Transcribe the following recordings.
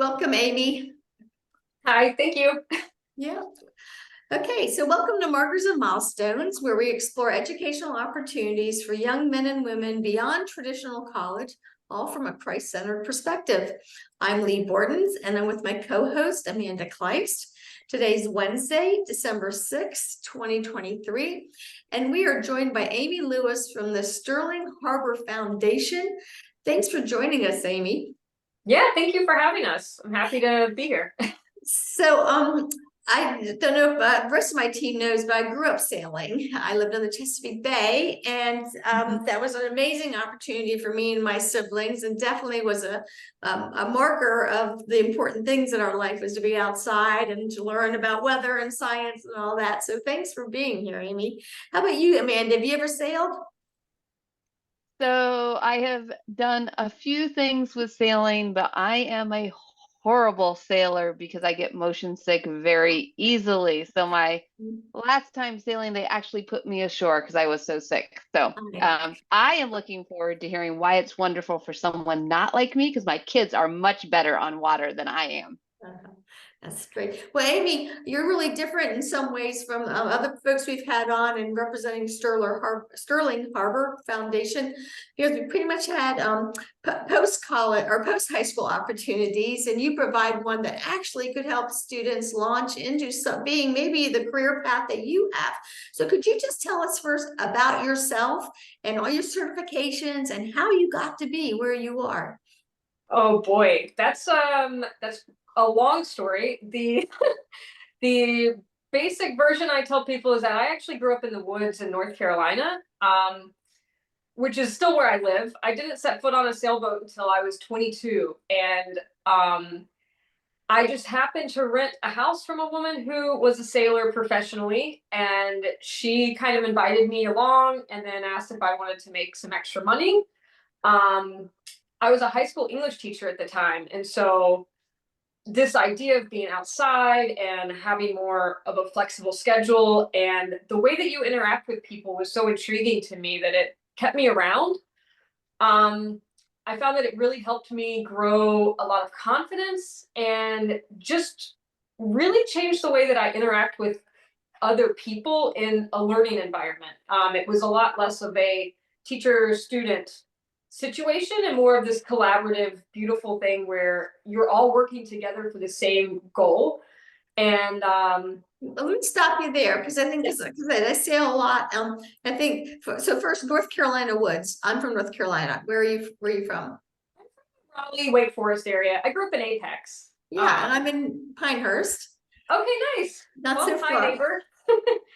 Welcome, Amy. Hi, thank you. Yeah. Okay, so welcome to Markers and Milestones, where we explore educational opportunities for young men and women beyond traditional college, all from a Christ-centered perspective. I'm Lee Bordens, and I'm with my co-host, Amanda Kleist. Today's Wednesday, December 6, 2023, and we are joined by Amy Lewis from the Stirling Harbor Foundation. Thanks for joining us, Amy. Yeah, thank you for having us. I'm happy to be here. So, I don't know if the rest of my team knows, but I grew up sailing. I lived on the Chesapeake Bay, and that was an amazing opportunity for me and my siblings, and definitely was a marker of the important things in our life was to be outside and to learn about weather and science and all that. So, thanks for being here, Amy. How about you, Amanda? Have you ever sailed? So I have done a few things with sailing, but I am a horrible sailor because I get motion sick very easily. So my last time sailing, they actually put me ashore because I was so sick. So I am looking forward to hearing why it's wonderful for someone not like me because my kids are much better on water than I am. That's great. Well, Amy, you're really different in some ways from other folks we've had on and representing Stirling Harbor Foundation, because we pretty much had post-college or post-high school opportunities, and you provide one that actually could help students launch into being maybe the career path that you have. So could you just tell us first about yourself and all your certifications and how you got to be where you are? Oh boy, that's a long story. The basic version I tell people is that I actually grew up in the woods in North Carolina, which is still where I live. I didn't set foot on a sailboat until I was 22, and I just happened to rent a house from a woman who was a sailor professionally, and she kind of invited me along and then asked if I wanted to make some extra money. I was a high school English teacher at the time, and so this idea of being outside and having more of a flexible schedule and the way that you interact with people was so intriguing to me that it kept me around. I found that it really helped me grow a lot of confidence and just really change the way that I interact with other people in a learning environment. It was a lot less of a teacher-student situation and more of this collaborative, beautiful thing where you're all working together for the same goal. And Let me stop you there because I think because I sail a lot. I think so. First, North Carolina woods. I'm from North Carolina. Where are you? Where are you from? Raleigh, Wake Forest area. I grew up in Apex. Yeah, and I'm in Pinehurst. Okay, nice. Not well, so hi, far. neighbor.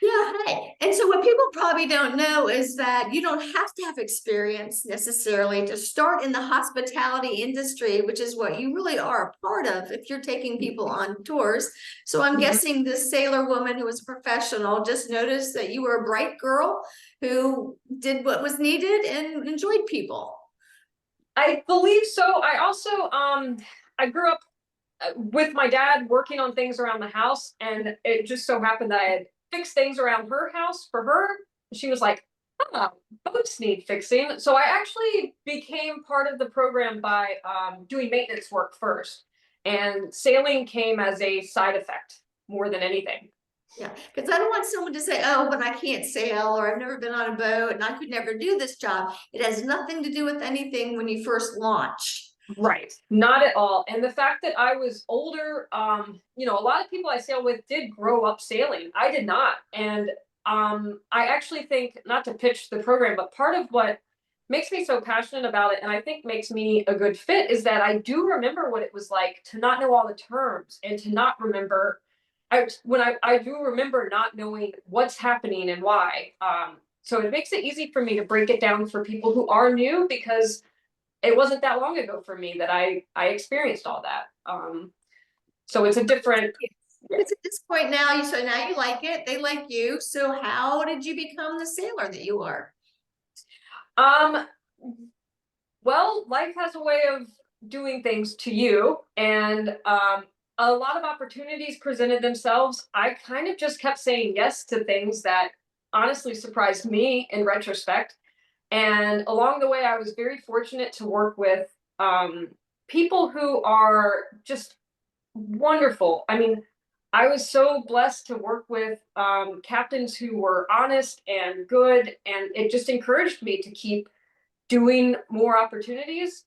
Yeah, hey. And so what people probably don't know is that you don't have to have experience necessarily to start in the hospitality industry, which is what you really are a part of if you're taking people on tours. So I'm guessing this sailor woman who was a professional just noticed that you were a bright girl who did what was needed and enjoyed people. I believe so. I also I grew up with my dad working on things around the house, and it just so happened that I had fixed things around her house for her. She was like, oh, boats need fixing. So I actually became part of the program by doing maintenance work first. And sailing came as a side effect more than anything. Yeah, because I don't want someone to say, oh, but I can't sail or I've never been on a boat and I could never do this job. It has nothing to do with anything when you first launch. Right, not at all. And the fact that I was older, a lot of people I sail with did grow up sailing. I did not. And I actually think, not to pitch the program, but part of what makes me so passionate about it and I think makes me a good fit is that I do remember what it was like to not know all the terms and to not remember I do remember not knowing what's happening and why. So it makes it easy for me to break it down for people who are new because it wasn't that long ago for me that I experienced all that. So it's a different. It's at this point now, so now you like it, they like you. So how did you become the sailor that you are? Well, life has a way of doing things to you, and a lot of opportunities presented themselves. I kind of just kept saying yes to things that honestly surprised me in retrospect. And along the way, I was very fortunate to work with people who are just wonderful. I mean, I was so blessed to work with captains who were honest and good, and it just encouraged me to keep doing more opportunities.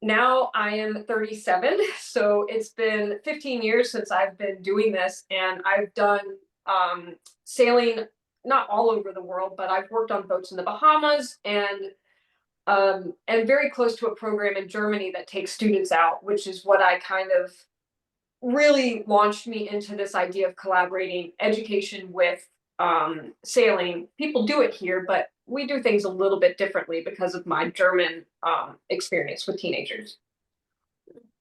Now I am 37, so it's been 15 years since I've been doing this, and I've done sailing not all over the world, but I've worked on boats in the Bahamas and very close to a program in Germany that takes students out, which is what I kind of really launched me into this idea of collaborating education with sailing. People do it here, but we do things a little bit differently because of my German experience with teenagers.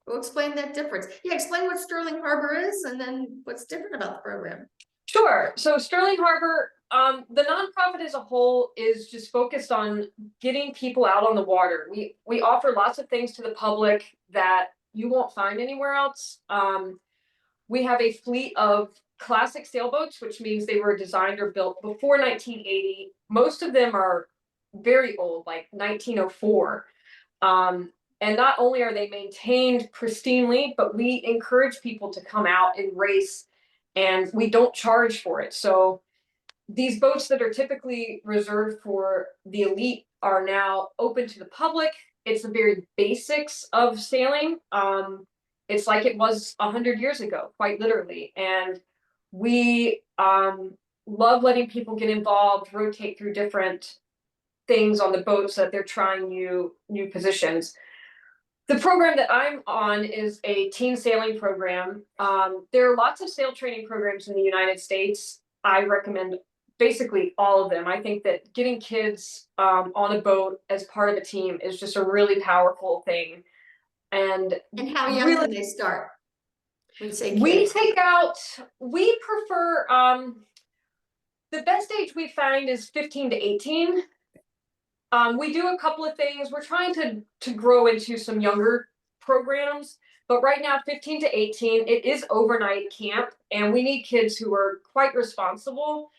We'll explain that difference. Yeah, explain what Stirling Harbor is and then what's different about the program. Sure. So Stirling Harbor, the nonprofit as a whole is just focused on getting people out on the water. We offer lots of things to the public that you won't find anywhere else. We have a fleet of classic sailboats, which means they were designed or built before 1980. Most of them are very old, like 1904. And not only are they maintained pristinely, but we encourage people to come out and race, and we don't charge for it. So these boats that are typically reserved for the elite are now open to the public. It's the very basics of sailing. It's like it was 100 years ago, quite literally. And we love letting people get involved, rotate through different things on the boat so that they're trying new positions. The program that I'm on is a teen sailing program. There are lots of sail training programs in the United States. I recommend basically all of them. I think that getting kids on a boat as part of a team is just a really powerful thing. And how young really, can they start? We say we kids. we prefer, the best age we find is 15 to 18. We do a couple of things. We're trying to grow into some younger programs, but right now 15 to 18, it is overnight camp, and we need kids who are quite responsible,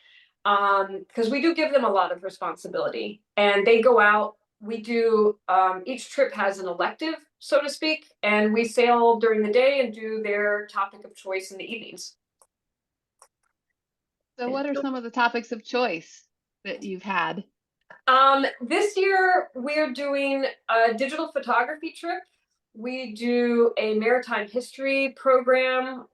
because we do give them a lot of responsibility, and they go out. We do each trip has an elective, so to speak, and we sail during the day and do their topic of choice in the evenings. So what are some of the topics of choice that you've had? This year we're doing a digital photography trip. We do a maritime history program,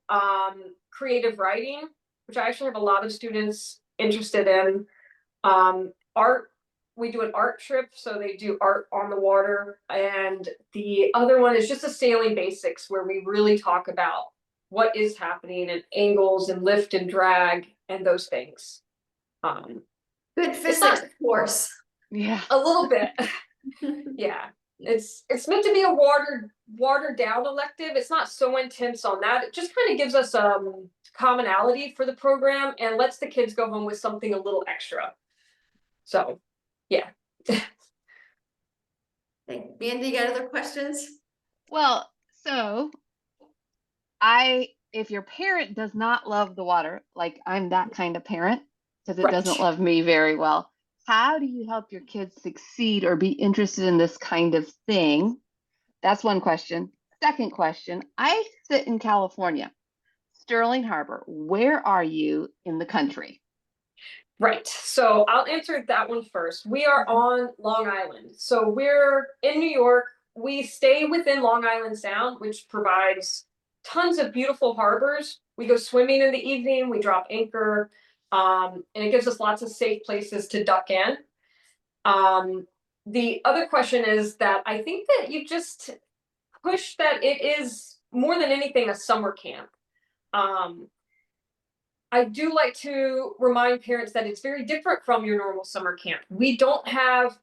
creative writing, which I actually have a lot of students interested in. Art, we do an art trip, so they do art on the water. And the other one is just a sailing basics, where we really talk about what is happening and angles and lift and drag and those things. Good physics course. Yeah. A little bit. Yeah. It's meant to be a watered down elective. It's not so intense on that. It just kind of gives us commonality for the program and lets the kids go home with something a little extra. So yeah. Mandy, you got other questions? Well, so if your parent does not love the water, like I'm that kind of parent, because it Right. doesn't love me very well, how do you help your kids succeed or be interested in this kind of thing? That's one question. Second question, I sit in California, Stirling Harbor. Where are you in the country? Right. So I'll answer that one first. We are on Long Island. So we're in New York. We stay within Long Island Sound, which provides tons of beautiful harbors. We go swimming in the evening, we drop anchor, and it gives us lots of safe places to duck in. The other question is that I think that you just push that it is more than anything a summer camp. I do like to remind parents that it's very different from your normal summer camp. We don't have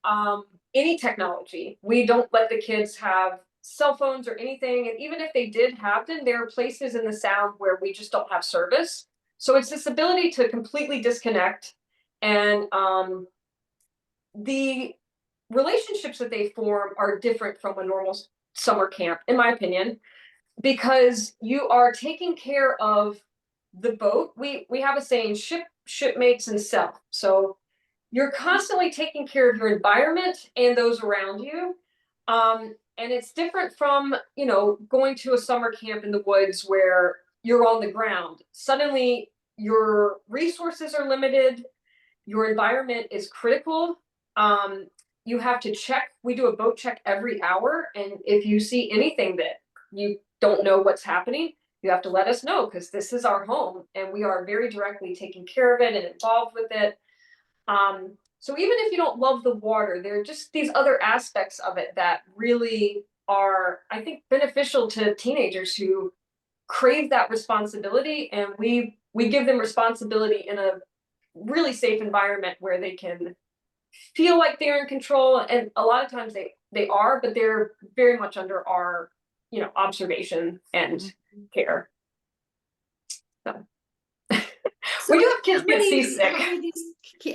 any technology. We don't let the kids have cell phones or anything. And even if they did have them, there are places in the Sound where we just don't have service. So it's this ability to completely disconnect. And the relationships that they form are different from a normal summer camp, in my opinion, because you are taking care of the boat. We have a saying, shipmates and self. So you're constantly taking care of your environment and those around you. And it's different from, you know, going to a summer camp in the woods where you're on the ground. Suddenly your resources are limited, your environment is critical. You have to check, we do a boat check every hour. And if you see anything that you don't know what's happening, you have to let us know, because this is our home and we are very directly taking care of it and involved with it. So even if you don't love the water, there are just these other aspects of it that really are, I think, beneficial to teenagers who crave that responsibility, and we give them responsibility in a really safe environment where they can feel like they're in control. And a lot of times they are, but they're very much under our, you know, observation and care. So we do have kids get seasick.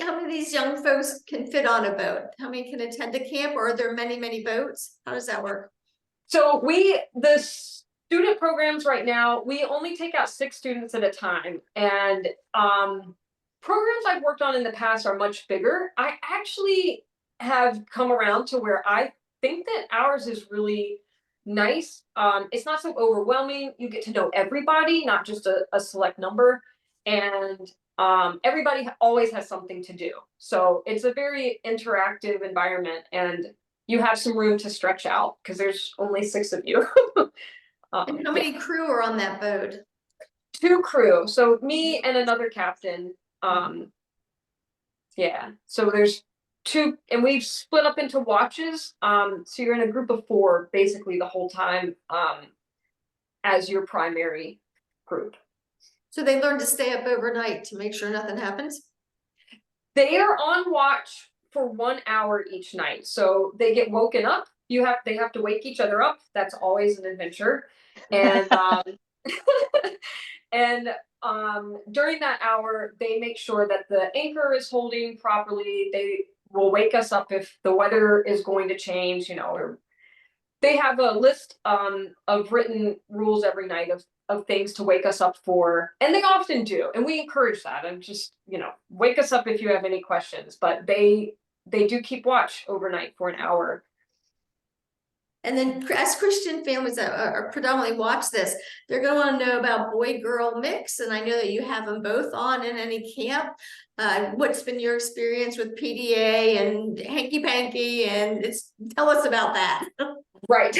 How many of these young folks can fit on a boat? How many can attend a camp, or are there many, many boats? How does that work? So the student programs right now, we only take out 6 students at a time. And programs I've worked on in the past are much bigger. I actually have come around to where I think that ours is really nice. It's not so overwhelming. You get to know everybody, not just a select number. And everybody always has something to do. So it's a very interactive environment, and you have some room to stretch out because there's only 6 of you. And how many crew are on that boat? 2 crew. So me and another captain. Yeah. So there's 2, and we've split up into watches. So you're in a group of 4 basically the whole time, as your primary group. So they learn to stay up overnight to make sure nothing happens? They are on watch for 1 hour each night. So they get woken up. They have to wake each other up. That's always an adventure. And and during that hour, they make sure that the anchor is holding properly. They will wake us up if the weather is going to change, you know, or they have a list of written rules every night of things to wake us up for, and they often do, and we encourage that. And just, you know, wake us up if you have any questions, but they do keep watch overnight for an hour. And then as Christian families that are predominantly watch this, they're going to want to know about boy-girl mix. And I know that you have them both on in any camp. What's been your experience with PDA and hanky-panky? And tell us about that. Right.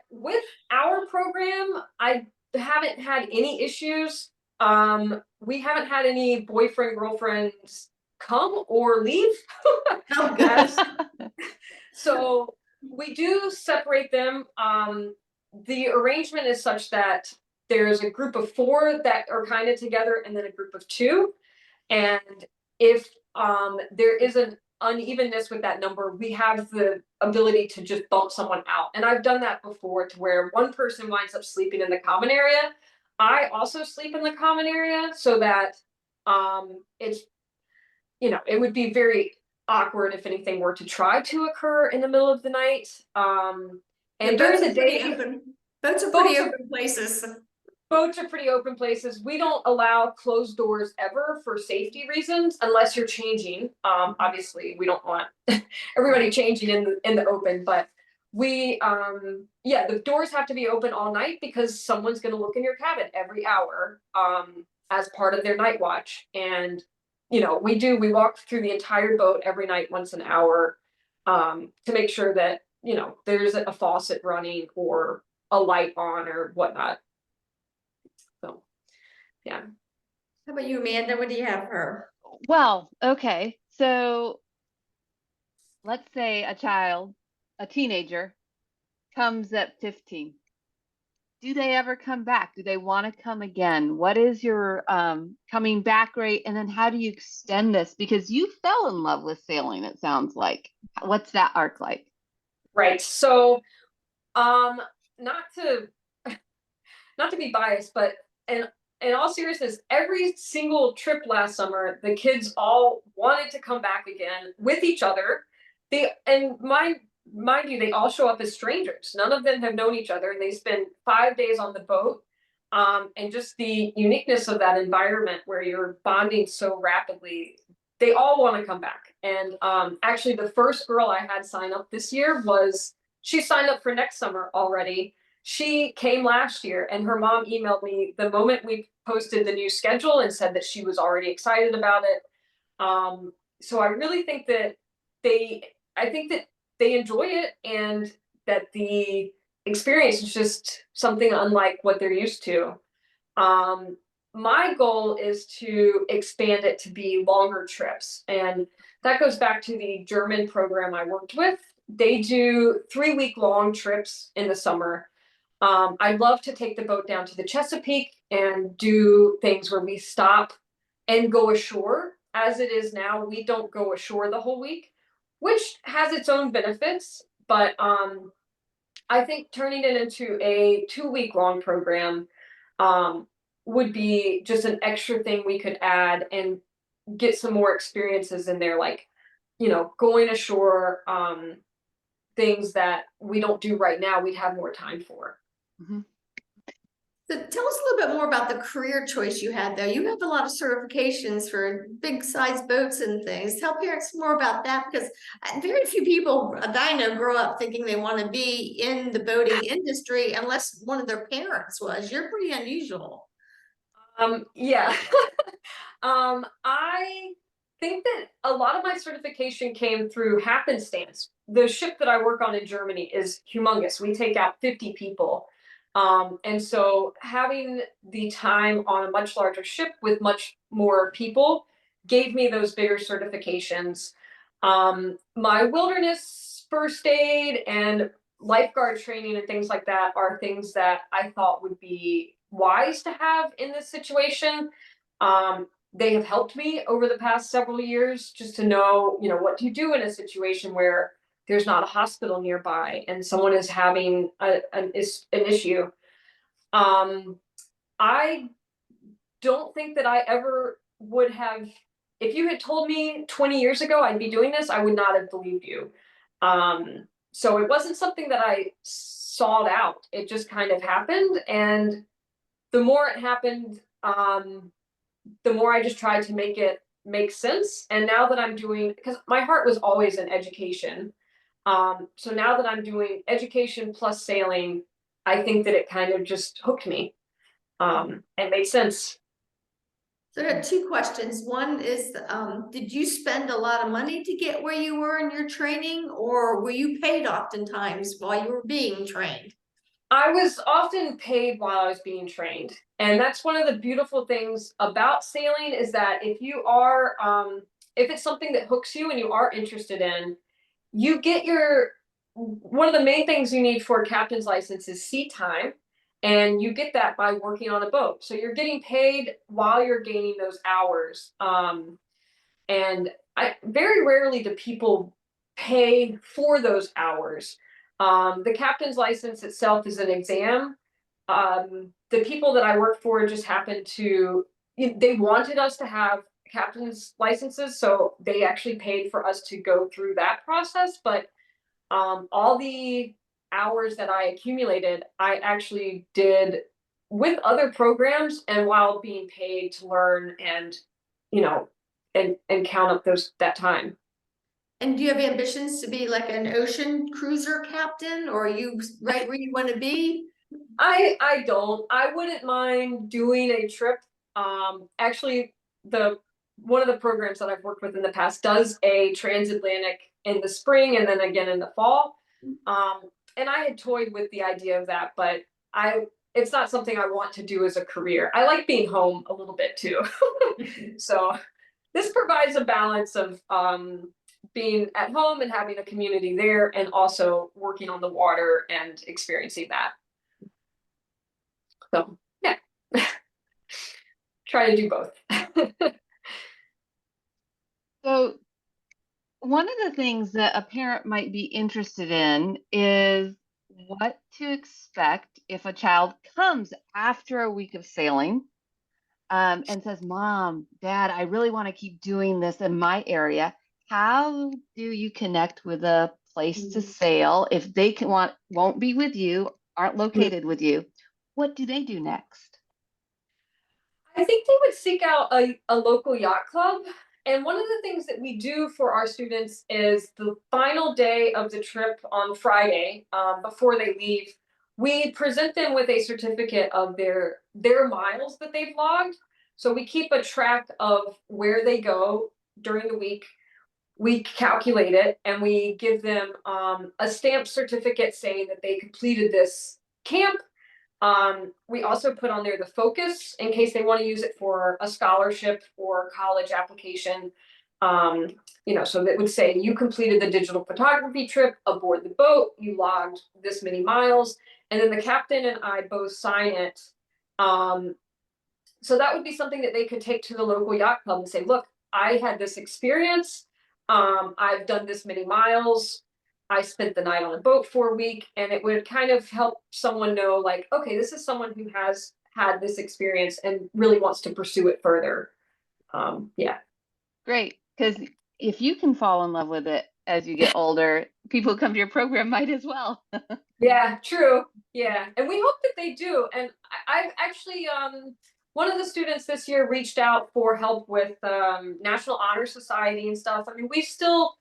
With our program, I haven't had any issues. We haven't had any boyfriend, girlfriends come or leave. Oh, gosh. So we do separate them. The arrangement is such that there's a group of 4 that are kind of together, and then a group of 2. And if there is an unevenness with that number, we have the ability to just bump someone out. And I've done that before, to where one person winds up sleeping in the common area. I also sleep in the common area, so that it's, you know, it would be very awkward if anything were to try to occur in the middle of the night. And during the day, Boats are pretty open places. Boats are pretty open places. We don't allow closed doors ever for safety reasons, unless you're changing. Obviously, we don't want everybody changing in the open, but we, yeah, the doors have to be open all night, because someone's going to look in your cabin every hour as part of their night watch. And, you know, we walk through the entire boat every night once an hour to make sure that, you know, there's a faucet running or a light on or whatnot. So, yeah. How about you, Amanda? What do you have for her? Well, okay. So let's say a teenager comes at 15. Do they ever come back? Do they want to come again? What is your coming back rate? And then how do you extend this? Because you fell in love with sailing, it sounds like. What's that arc like? Right. So, not to be biased, but in all seriousness, every single trip last summer, the kids all wanted to come back again with each other. Mind you, they all show up as strangers. None of them have known each other, and they spend 5 days on the boat. And just the uniqueness of that environment where you're bonding so rapidly, they all want to come back. And actually, the first girl I had sign up this year was she signed up for next summer already. She came last year, and her mom emailed me the moment we posted the new schedule and said that she was already excited about it. So I really think that I think that they enjoy it, and that the experience is just something unlike what they're used to. Um, my goal is to expand it to be longer trips. And that goes back to the German program I worked with. They do 3-week long trips in the summer. I'd love to take the boat down to the Chesapeake and do things where we stop and go ashore. As it is now, we don't go ashore the whole week, which has its own benefits. But I think turning it into a 2-week long program um, would be just an extra thing we could add and get some more experiences in there, like, going ashore, things that we don't do right now, we'd have more time for. Mm-hmm. So tell us a little bit more about the career choice you had, though. You have a lot of certifications for big size boats and things. Tell parents more about that, because very few people that I know grow up thinking they want to be in the boating industry unless one of their parents was. You're pretty unusual. Yeah. I think that a lot of my certification came through happenstance. The ship that I work on in Germany is humongous. We take out 50 people. And so having the time on a much larger ship with much more people gave me those bigger certifications. My wilderness first aid and lifeguard training and things like that are things that I thought would be wise to have in this situation. They have helped me over the past several years, just to know, what do you do in a situation where there's not a hospital nearby and someone is having an issue. I don't think that I ever would have, if you had told me 20 years ago I'd be doing this, I would not have believed you. So it wasn't something that I sought out. It just kind of happened. And the more it happened, the more I just tried to make it make sense. And now that I'm doing, because my heart was always in education. So now that I'm doing education plus sailing, I think that it kind of just hooked me. It made sense. So I got two questions. One is, did you spend a lot of money to get where you were in your training, or were you paid oftentimes while you were being trained? I was often paid while I was being trained. And that's one of the beautiful things about sailing, is that if you are, if it's something that hooks you and you are interested in, you get one of the main things you need for a captain's license is sea time. And you get that by working on a boat. So you're getting paid while you're gaining those hours. And very rarely do people pay for those hours. The captain's license itself is an exam. The people that I work for just happened to, they wanted us to have captain's licenses, so they actually paid for us to go through that process. But all the hours that I accumulated, I actually did with other programs and while being paid to learn and, and count up that time. And do you have ambitions to be like an ocean cruiser captain, or are you right where you want to be? I don't. I wouldn't mind doing a trip. Actually, one of the programs that I've worked with in the past does a transatlantic in the spring and then again in the fall. And I had toyed with the idea of that, but it's not something I want to do as a career. I like being home a little bit too. So this provides a balance of being at home and having a community there, and also working on the water and experiencing that. So yeah, try to do both. So one of the things that a parent might be interested in is what to expect if a child comes after a week of sailing and says, Mom, Dad, I really want to keep doing this in my area. How do you connect with a place to sail if they won't be with you, aren't located with you? What do they do next? I think they would seek out a local yacht club And one of the things that we do for our students is the final day of the trip on Friday, before they leave, we present them with a certificate of their miles that they've logged. So we keep a track of where they go during the week. We calculate it and we give them a stamped certificate saying that they completed this camp. We also put on there the focus in case they want to use it for a scholarship or college application. So that would say you completed the digital photography trip aboard the boat, you logged this many miles, and then the captain and I both sign it. So that would be something that they could take to the local yacht club and say, look, I had this experience. I've done this many miles. I spent the night on the boat for a week, and it would kind of help someone know, like, okay, this is someone who has had this experience and really wants to pursue it further. Yeah. Great, because if you can fall in love with it as you get older, people who come to your program might as well. Yeah, true. Yeah, and we hope that they do. And I've actually, one of the students this year reached out for help with National Honor Society and stuff. I mean, we still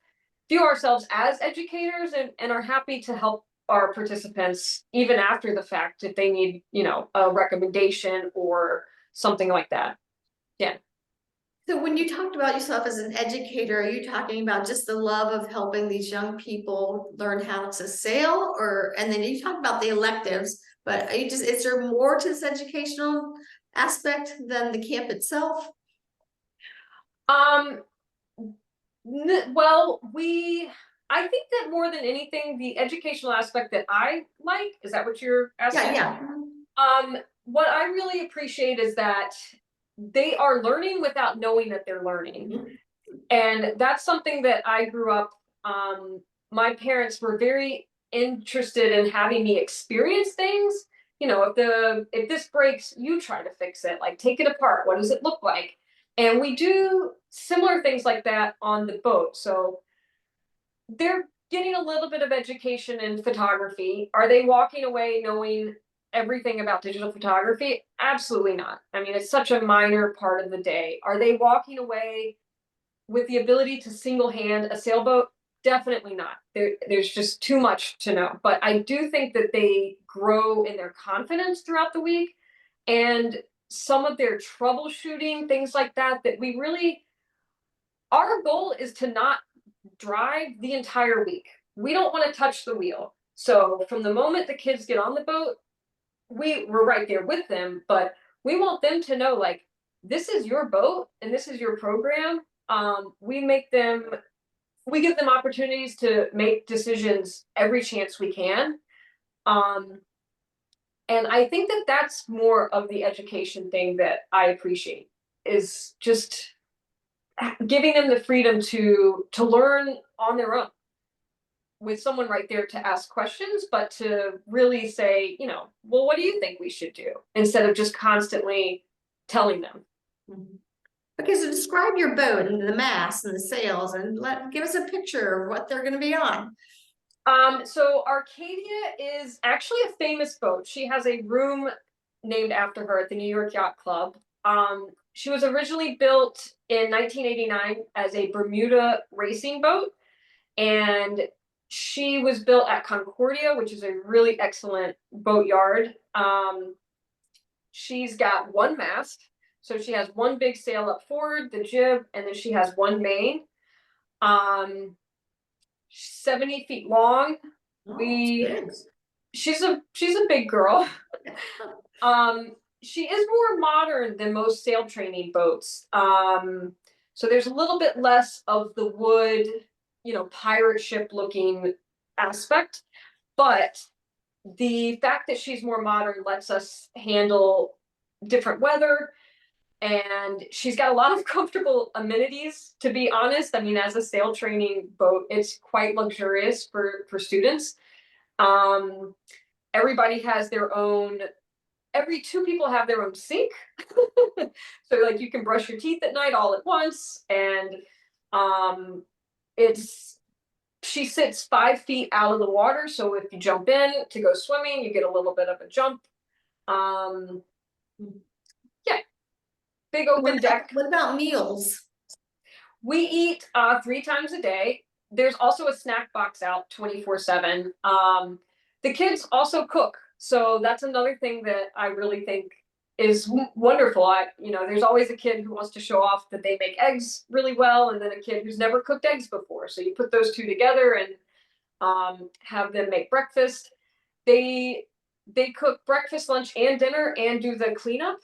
view ourselves as educators and are happy to help our participants even after the fact if they need, a recommendation or something like that. Yeah. So when you talked about yourself as an educator, are you talking about just the love of helping these young people learn how to sail, and then you talk about the electives, but is there more to this educational aspect than the camp itself? Well, I think that more than anything, the educational aspect that I like, is that what you're asking? Yeah. What I really appreciate is that they are learning without knowing that they're learning. Mhm. And that's something that I grew up, my parents were very interested in having me experience things. If this breaks, you try to fix it, like take it apart. What does it look like? And we do similar things like that on the boat. So they're getting a little bit of education in photography. Are they walking away knowing everything about digital photography? Absolutely not. I mean, it's such a minor part of the day. Are they walking away with the ability to single hand a sailboat? Definitely not. There's just too much to know. But I do think that they grow in their confidence throughout the week, and some of their troubleshooting, things like that, our goal is to not drive the entire week. We don't want to touch the wheel. So from the moment the kids get on the boat, we're right there with them, but we want them to know, like, this is your boat and this is your program. We give them opportunities to make decisions every chance we can. And I think that that's more of the education thing that I appreciate, is just giving them the freedom to learn on their own with someone right there to ask questions, but to really say, well, what do you think we should do? Instead of just constantly telling them. Mhm. Okay, so describe your boat and the mast and the sails, and give us a picture of what they're going to be on. So Arcadia is actually a famous boat. She has a room named after her at the New York Yacht Club. She was originally built in 1989 as a Bermuda racing boat, and she was built at Concordia, which is a really excellent boatyard. She's got one mast, so she has one big sail up forward, the jib, and then she has one main. 70 feet long. She's a big girl. She is more modern than most sail training boats. So there's a little bit less of the wood, pirate ship looking aspect, but the fact that she's more modern lets us handle different weather. And she's got a lot of comfortable amenities, to be honest. I mean, as a sail training boat, it's quite luxurious for students. Everybody has every two people have their own sink. So like you can brush your teeth at night all at once. And she sits 5 feet out of the water. So if you jump in to go swimming, you get a little bit of a jump. Yeah. Big open deck. What about meals? We eat 3 times a day. There's also a snack box out 24/7. The kids also cook, so that's another thing that I really think is wonderful. There's always a kid who wants to show off that they make eggs really well, and then a kid who's never cooked eggs before. So you put those two together and have them make breakfast. They cook breakfast, lunch, and dinner, and do the cleanup.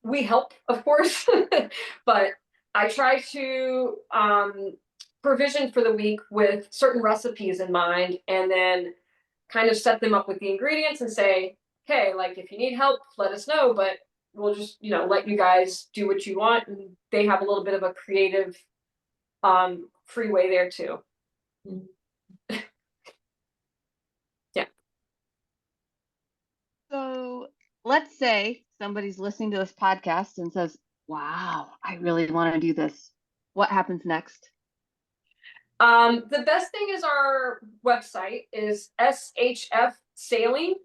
We help, of course, but I try to provision for the week with certain recipes in mind, and then kind of set them up with the ingredients and say, hey, like if you need help, let us know, but we'll just, let you guys do what you want. And they have a little bit of a creative freeway there too. Yeah. So let's say somebody's listening to this podcast and says, wow, I really want to do this. What happens next? The best thing is our website is shfsailing.org.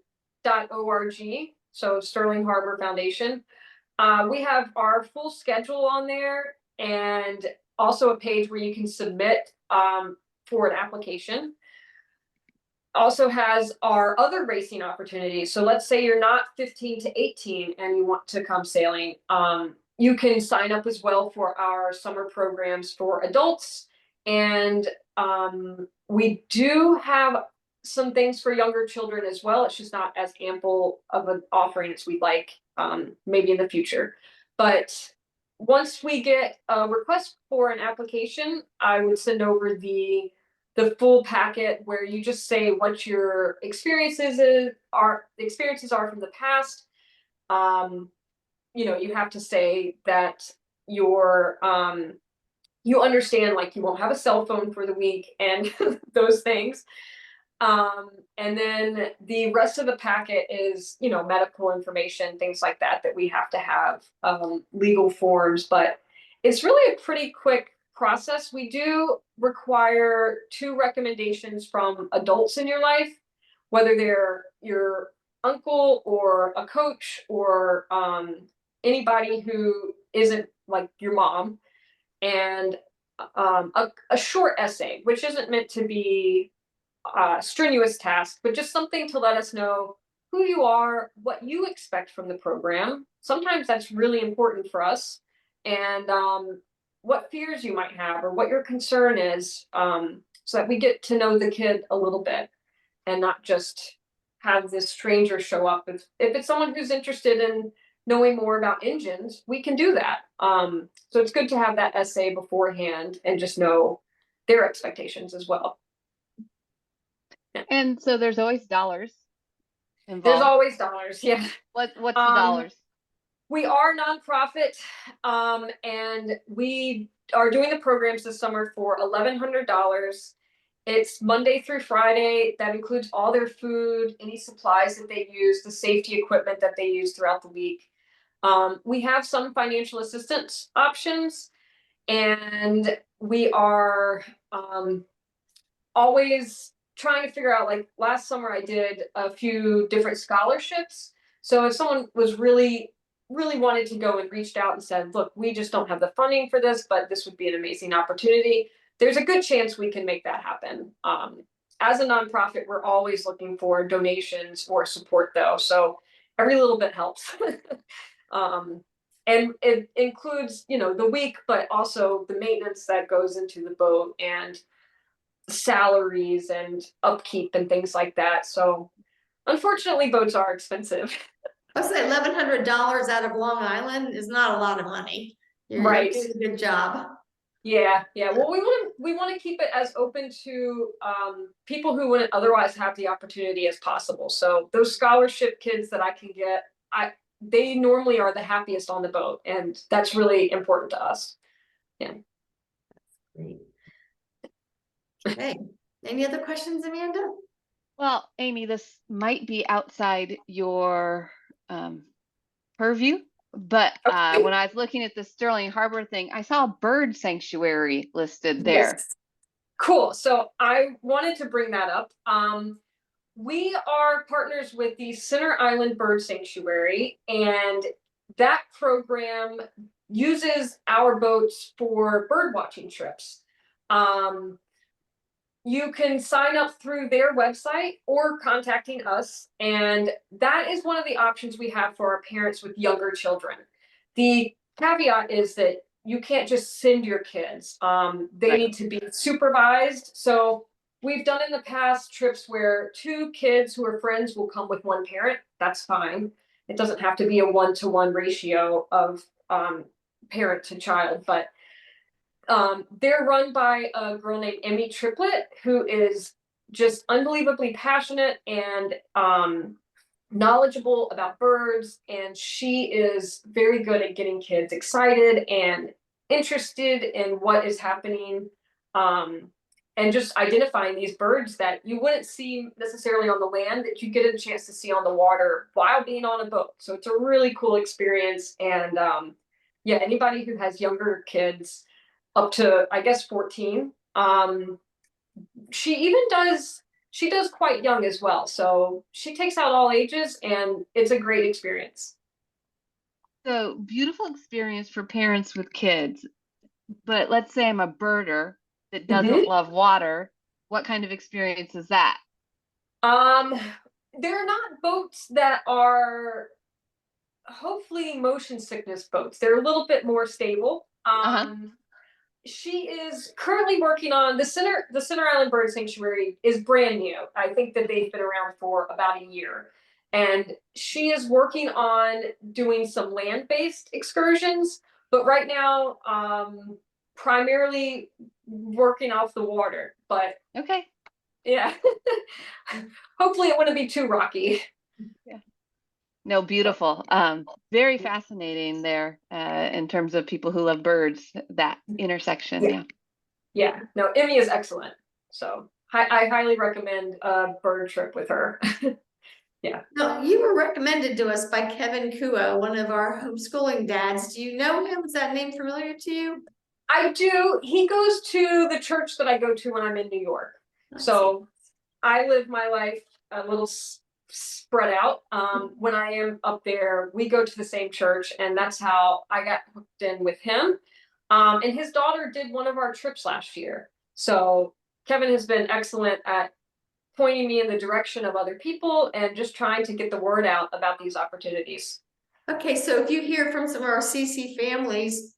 So Stirling Harbor Foundation. We have our full schedule on there, and also a page where you can submit for an application. Also has our other racing opportunities. So let's say you're not 15 to 18 and you want to come sailing. You can sign up as well for our summer programs for adults. And we do have some things for younger children as well. It's just not as ample of an offering as we'd like, maybe in the future. But once we get a request for an application, I would send over the full packet where you just say what your experiences are from the past. You have to say that you understand, like, you won't have a cell phone for the week and those things. And then the rest of the packet is, medical information, things like that we have to have, legal forms, but it's really a pretty quick process. We do require 2 recommendations from adults in your life, whether they're your uncle or a coach or anybody who isn't like your mom, and a short essay, which isn't meant to be strenuous task, but just something to let us know who you are, what you expect from the program. Sometimes that's really important for us, and what fears you might have or what your concern is, so that we get to know the kid a little bit and not just have this stranger show up. If it's someone who's interested in knowing more about engines, we can do that. So it's good to have that essay beforehand and just know their expectations as well. And so there's always dollars involved. There's always dollars, yeah. What's the dollars? We are nonprofit, and we are doing the programs this summer for $1,100. It's Monday through Friday. That includes all their food, any supplies that they use, the safety equipment that they use throughout the week. We have some financial assistance options, and we are always trying to figure out, like last summer I did a few different scholarships. So if someone was really wanted to go and reached out and said, look, we just don't have the funding for this, but this would be an amazing opportunity, there's a good chance we can make that happen. As a nonprofit, we're always looking for donations or support though. So every little bit helps. And it includes, the week, but also the maintenance that goes into the boat and salaries and upkeep and things like that. So unfortunately, boats are expensive. I would say $1,100 out of Long Island is not a lot of money. Right. You're doing a good job. Yeah. Well, we want to keep it as open to people who wouldn't otherwise have the opportunity as possible. So those scholarship kids that I can get, they normally are the happiest on the boat, and that's really important to us. Yeah. Great. Okay. Any other questions, Amanda? Well, Amy, this might be outside your purview, but Okay. when I was looking at the Stirling Harbor thing, I saw a bird sanctuary listed there. Yes. Cool. So I wanted to bring that up. We are partners with the Center Island Bird Sanctuary, and that program uses our boats for bird watching trips. You can sign up through their website or contacting us, and that is one of the options we have for our parents with younger children. The caveat is that you can't just send your kids. They Right. need to be supervised. So we've done in the past trips where two kids who are friends will come with one parent. That's fine. It doesn't have to be a 1-to-1 ratio of parent to child, but they're run by a girl named Emmy Triplett, who is just unbelievably passionate and knowledgeable about birds. And she is very good at getting kids excited and interested in what is happening. And just identifying these birds that you wouldn't see necessarily on the land that you get a chance to see on the water while being on a boat. So it's a really cool experience. And yeah, anybody who has younger kids up to, I guess, 14. She does quite young as well. So she takes out all ages, and it's a great experience. So beautiful experience for parents with kids. But let's say I'm a birder that doesn't love water. What kind of experience is that? They're not boats that are hopefully motion sickness boats. They're a little bit more stable. She is currently working on the Center Island Bird Sanctuary is brand new. I think that they've been around for about a year. And she is working on doing some land-based excursions, but right now, primarily working off the water. But Okay. yeah, hopefully it wouldn't be too rocky. Yeah. No, beautiful. Very fascinating there in terms of people who love birds, that intersection. Yeah. Yeah. No, Emmy is excellent. So I highly recommend a bird trip with her. Yeah. No, you were recommended to us by Kevin Kua, one of our homeschooling dads. Do you know him? Is that name familiar to you? I do. He goes to the church that I go to when I'm in New York. So I live my life a little spread out. When I am up there, we go to the same church, and that's how I got hooked in with him. And his daughter did one of our trips last year. So Kevin has been excellent at pointing me in the direction of other people and just trying to get the word out about these opportunities. Okay, so if you hear from some of our CC families,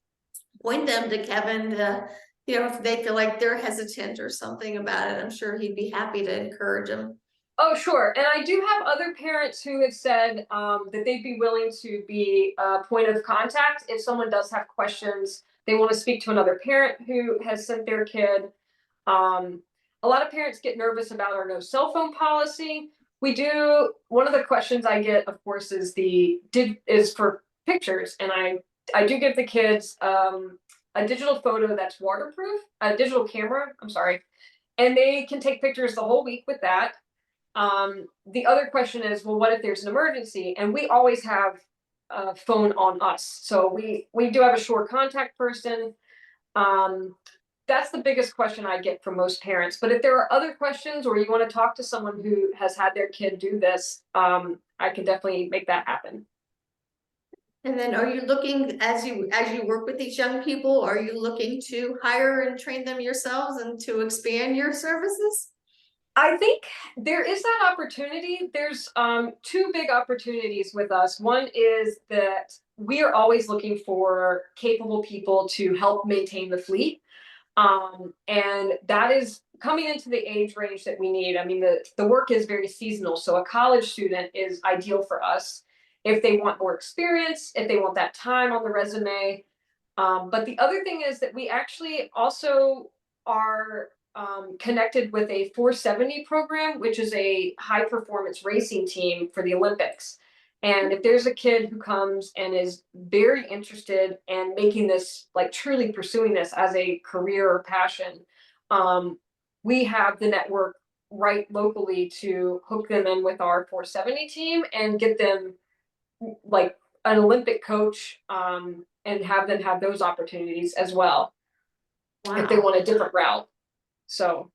point them to Kevin to, if they feel like they're hesitant or something about it, I'm sure he'd be happy to encourage them. Oh, sure. And I do have other parents who have said that they'd be willing to be a point of contact if someone does have questions. They want to speak to another parent who has sent their kid. A lot of parents get nervous about our no cell phone policy. We do. One of the questions I get, of course, is for pictures, and I do give the kids a digital photo that's waterproof, a digital camera. I'm sorry, and they can take pictures the whole week with that. The other question is, well, what if there's an emergency? And we always have a phone on us, so we do have a shore contact person. That's the biggest question I get from most parents. But if there are other questions, or you want to talk to someone who has had their kid do this, I can definitely make that happen. And then are you looking, as you work with these young people, are you looking to hire and train them yourselves and to expand your services? I think there is that opportunity. There's two big opportunities with us. One is that we are always looking for capable people to help maintain the fleet. And that is coming into the age range that we need. I mean, the work is very seasonal. So a college student is ideal for us if they want more experience, if they want that time on the resume. But the other thing is that we actually also are connected with a 470 program, which is a high performance racing team for the Olympics. And if there's a kid who comes and is very interested in making this, like truly pursuing this as a career or passion, we have the network right locally to hook them in with our 470 team and get them like an Olympic coach, and have them have those opportunities as well. Wow. If they want a different route. So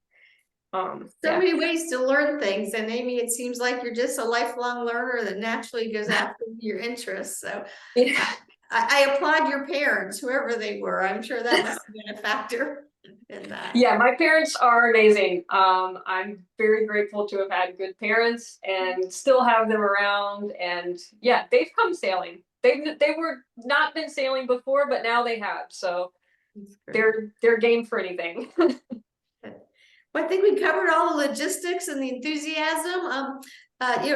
many ways to learn things, and Amy, it seems like you're just a lifelong learner that naturally goes after your interests. So yeah. I applaud your parents, whoever they were. I'm sure that must have been a factor in that. Yeah, my parents are amazing. I'm very grateful to have had good parents and still have them around. And yeah, they've come sailing. They were not been sailing before, but now they have. So That's great. they're game for anything. Well, I think we covered all the logistics and the enthusiasm.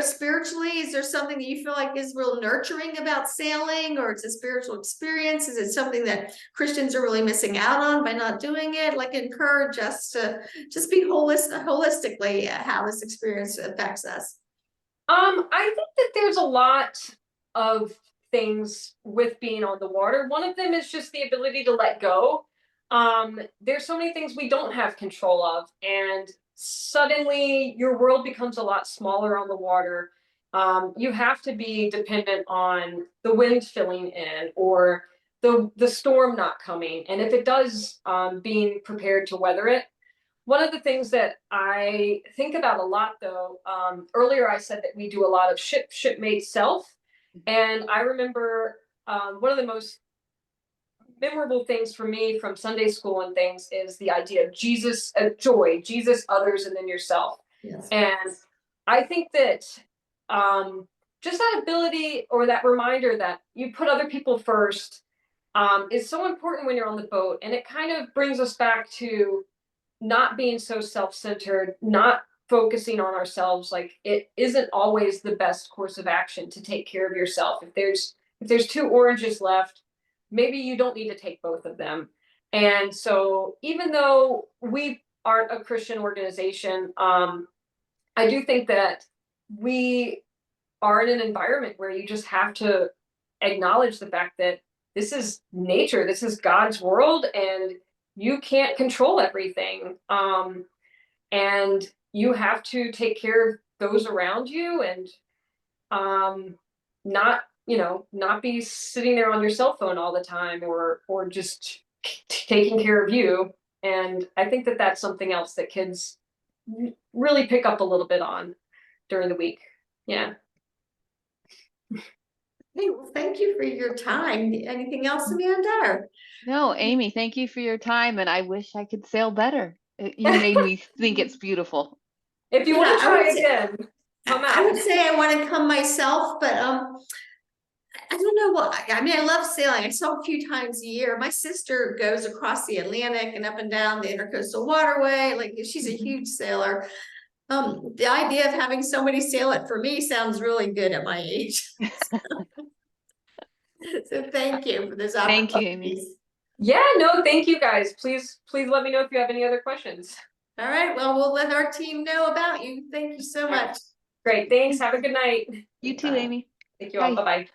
Spiritually, is there something that you feel like is real nurturing about sailing, or it's a spiritual experience? Is it something that Christians are really missing out on by not doing it? Like, encourage us to just be holistically how this experience affects us. I think that there's a lot of things with being on the water. One of them is just the ability to let go. There's so many things we don't have control of, and suddenly your world becomes a lot smaller on the water. You have to be dependent on the wind filling in or the storm not coming. And if it does, being prepared to weather it. One of the things that I think about a lot, though, earlier I said that we do a lot of shipmate self, and I remember one of the most memorable things for me from Sunday school and things is the idea of Jesus, joy, Jesus, others, and then yourself. Yes. And I think that just that ability or that reminder that you put other people first is so important when you're on the boat, and it kind of brings us back to not being so self-centered, not focusing on ourselves. Like, it isn't always the best course of action to take care of yourself. If there's two oranges left, maybe you don't need to take both of them. And so even though we aren't a Christian organization, I do think that we are in an environment where you just have to acknowledge the fact that this is nature, this is God's world, and you can't control everything. And you have to take care of those around you, and not be sitting there on your cell phone all the time, or just taking care of you. And I think that that's something else that kids really pick up a little bit on during the week. Yeah. Hey, well, thank you for your time. Anything else, Amanda? No, Amy, thank you for your time, and I wish I could sail better. You made me think it's beautiful. If you want to try again, come I would out. say I want to come myself, but I don't know what. I mean, I love sailing. I sail a few times a year. My sister goes across the Atlantic and up and down the Intercoastal Waterway. Like, she's a huge sailor. The idea of having somebody sail it for me sounds really good at my age. So thank you for this Thank you, Amy. opportunity. Yeah, no, thank you guys. Please let me know if you have any other questions. All right, well, we'll let our team know about you. Thank you so much. Great, thanks. Have a good night. You too, Bye. Amy. Thank you all. Bye. Bye-bye.